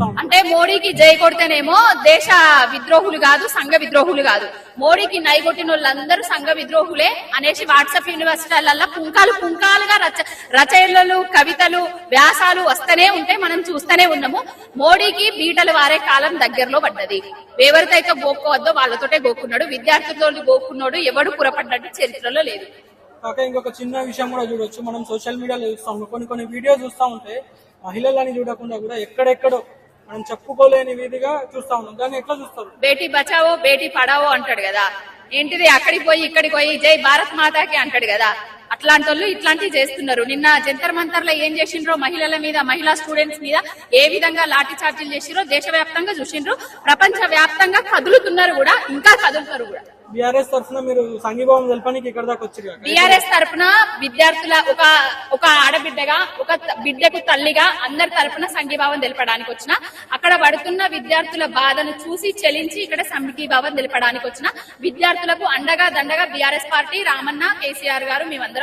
చూస్తా ఉంటాం. అంటే మోడీకి జై కొడితేనేమో దేశ విద్రోహులు కాదు, సంఘ విద్రోహులు కాదు, మోడీకి నై కొట్టిన వాళ్ళందరూ సంఘ విద్రోహులే అనేసి వాట్సాప్ యూనివర్సిటీలల్లో పుంకాలుగా రచనలు, కవితలు, వ్యాసాలు వస్తూనే ఉంటే మనం చూస్తూనే ఉన్నాము. మోడీకి బీటలు వారే కాలం దగ్గరలో పడ్డది. ఎవరికైతే గోక్కోవద్దో వాళ్ళతోటే గోక్కున్నాడు, విద్యార్థులతో గోక్కున్నాడు ఎవడు పురపడ్డట్టు చరిత్రలో లేదు. కాక ఇంకొక చిన్న విషయం కూడా చూడొచ్చు, మనం సోషల్ మీడియాలో చూస్తాం, కొన్ని వీడియో చూస్తా ఉంటే మహిళలని చూడకుండా కూడా ఎక్కడెక్కడో మనం చెప్పుకోలేని విధిగా చూస్తా ఉన్నాం. దాన్ని ఎట్లా చూస్తారు? బేటీ బచావో బేటీ పడావో అంటాడు కదా, ఏంటిది అక్కడికి పోయి ఇక్కడికి పోయి జై భారత్ మాతాకి అంటాడు కదా, అట్లాంటి వాళ్ళు ఇట్లాంటివి చేస్తున్నారు. నిన్న జంతర్ మంతర్ లో ఏం చేసిండ్రో మహిళల మీద, మహిళా స్టూడెంట్స్ మీద ఏ విధంగా లాఠీ చార్జీలు చేసిండ్రో దేశవ్యాప్తంగా చూసిండ్రు, ప్రపంచ వ్యాప్తంగా కదులుతున్నారు కూడా, ఇంకా కదులుతారు కూడా. బీఆర్ఎస్ తరఫున మీరు సంఘీభావం తెలపడానికి ఇక్కడ దాకా వచ్చారు. బీఆర్ఎస్ తరఫున విద్యార్థుల ఒక ఆడబిడ్డగా, ఒక బిడ్డకు తల్లిగా అందరి తరఫున సంఘీభావం తెలపడానికి వచ్చిన, అక్కడ పడుతున్న విద్యార్థుల బాధను చూసి చెలించి ఇక్కడ సంఘీభావం తెలపడానికి వచ్చిన విద్యార్థులకు అండగా దండగా బీఆర్ఎస్ పార్టీ, రామన్న, కేసీఆర్ గారు మేమందరం